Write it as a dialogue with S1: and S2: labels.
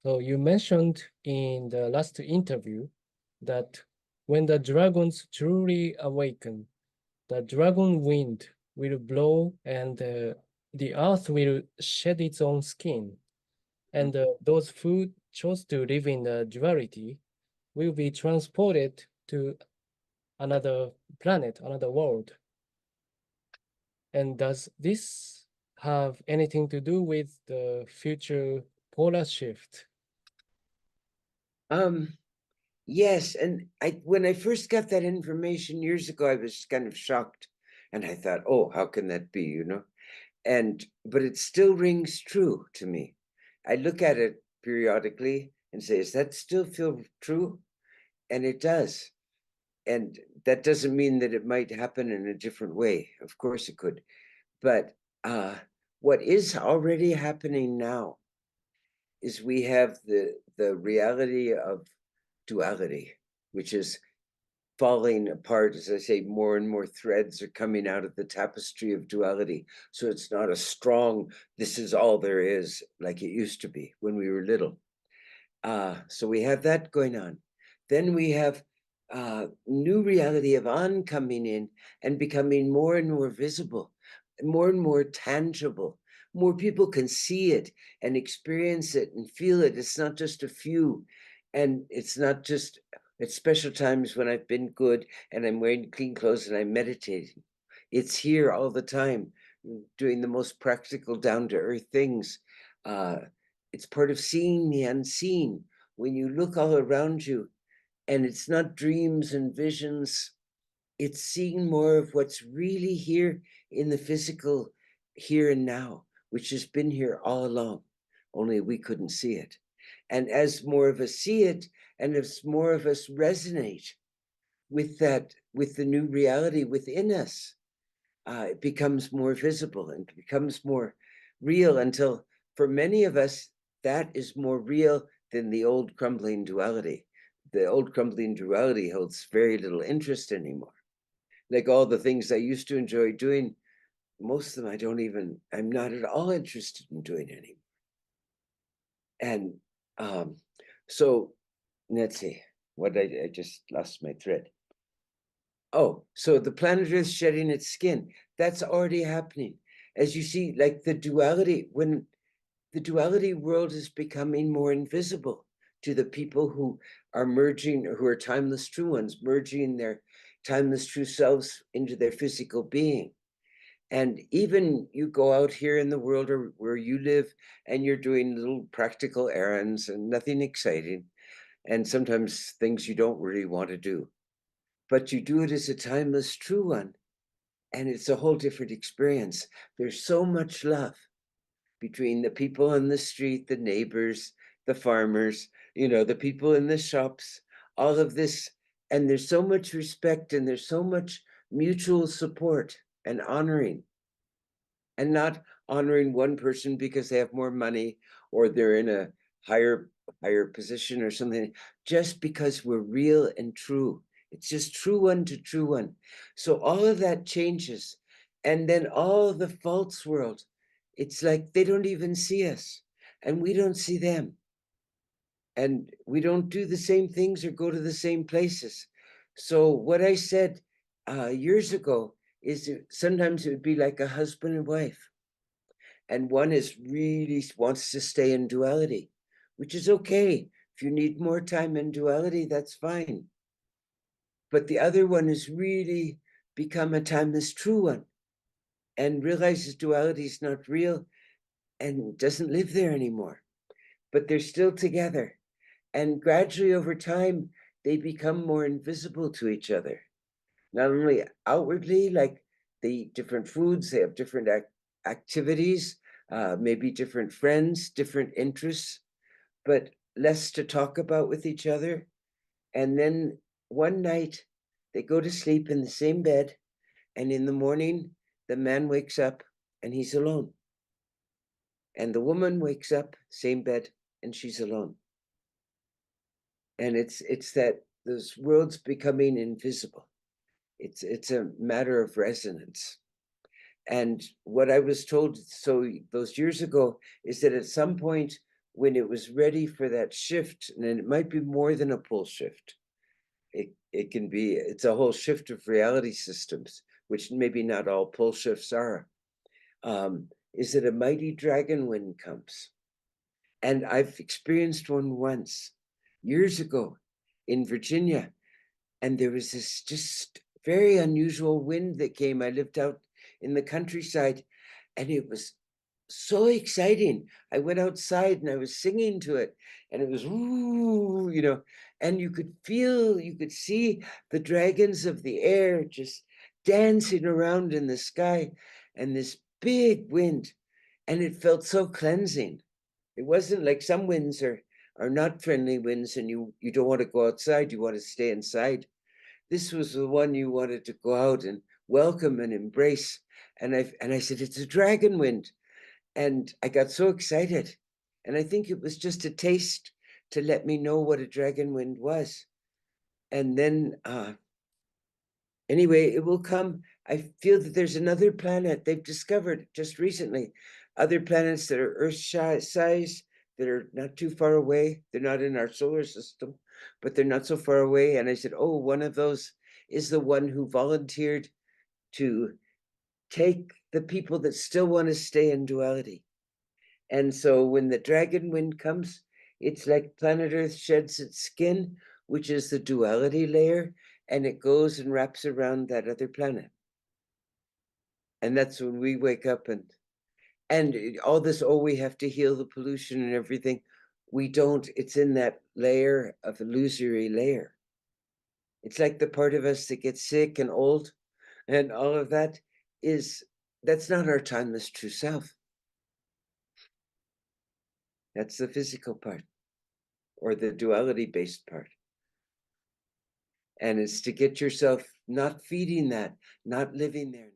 S1: So you mentioned in the last interview that when the dragons truly awaken, the dragon wind will blow and the earth will shed its own skin. And those who chose to live in the duality will be transported to another planet, another world. And does this have anything to do with the future polar shift?
S2: Um, yes, and when I first got that information years ago, I was kind of shocked, and I thought, oh, how can that be, but it still rings true to me. I look at it periodically and say, does that still feel true? And it does. And that doesn't mean that it might happen in a different way. Of course it could. But what is already happening now is we have the reality of duality, which is falling apart. As I say, more and more threads are coming out of the tapestry of duality. So it's not a strong, this is all there is, like it used to be when we were little. So we have that going on. Then we have new reality of on coming in and becoming more and more visible, more and more tangible. More people can see it and experience it and feel it. It's not just a few. And it's not just at special times when I've been good and I'm wearing clean clothes and I'm meditating. It's here all the time, doing the most practical, down to earth things. It's part of seeing the unseen. When you look all around you, and it's not dreams and visions, it's seeing more of what's really here in the physical here and now, which has been here all along, only we couldn't see it. And as more of us see it, and as more of us resonate with that, with the new reality within us, it becomes more visible and becomes more real, until for many of us, that is more real than the old crumbling duality. The old crumbling duality holds very little interest anymore. Like all the things I used to enjoy doing, most of them I'm not at all interested in doing anymore. And so let's see, I just lost my thread. Oh, so the planet Earth shedding its skin, that's already happening. As you see, like the duality, when the duality world is becoming more invisible to the people who are merging, who are timeless true ones, merging their timeless true selves into their physical being. And even you go out here in the world or where you live and you're doing little practical errands and nothing exciting, and sometimes things you don't really want to do, but you do it as a timeless true one, and it's a whole different experience. There's so much love between the people on the street, the neighbors, the farmers, the people in the shops, all of this. And there's so much respect and there's so much mutual support and honoring, and not honoring one person because they have more money or they're in a higher position or something, just because we're real and true. It's just true one to true one. So all of that changes. And then all of the false world, it's like they don't even see us and we don't see them. And we don't do the same things or go to the same places. So what I said years ago is sometimes it would be like a husband and wife. And one is really wants to stay in duality, which is okay. If you need more time in duality, that's fine. But the other one has really become a timeless true one and realizes duality is not real and doesn't live there anymore. But they're still together. And gradually over time, they become more invisible to each other. Not only outwardly, like they eat different foods, they have different activities, maybe different friends, different interests, but less to talk about with each other. And then one night, they go to sleep in the same bed, and in the morning, the man wakes up and he's alone. And the woman wakes up, same bed, and she's alone. And it's that those worlds becoming invisible. It's a matter of resonance. And what I was told those years ago is that at some point when it was ready for that shift, and it might be more than a pole shift. It can be, it's a whole shift of reality systems, which maybe not all pole shifts are. Is that a mighty dragon wind comes. And I've experienced one once, years ago in Virginia. And there was this just very unusual wind that came. I lived out in the countryside, and it was so exciting. I went outside and I was singing to it, and it was, ooh, and you could see the dragons of the air just dancing around in the sky, and this big wind, and it felt so cleansing. It wasn't like some winds are not friendly winds, and you don't want to go outside, you want to stay inside. This was the one you wanted to go out and welcome and embrace. And I said, it's a dragon wind. And I got so excited. And I think it was just a taste to let me know what a dragon wind was. And then, anyway, it will come. I feel that there's another planet they've discovered just recently, other planets that are Earth size, that are not too far away. They're not in our solar system, but they're not so far away. And I said, oh, one of those is the one who volunteered to take the people that still want to stay in duality. And so when the dragon wind comes, it's like planet Earth sheds its skin, which is the duality layer, and it goes and wraps around that other planet. And that's when we wake up and all this, oh, we have to heal the pollution and everything. We don't. It's in that layer of illusory layer. It's like the part of us that gets sick and old and all of that that's not our timeless true self. That's the physical part, or the duality based part. And it's to get yourself not feeding that, not living there.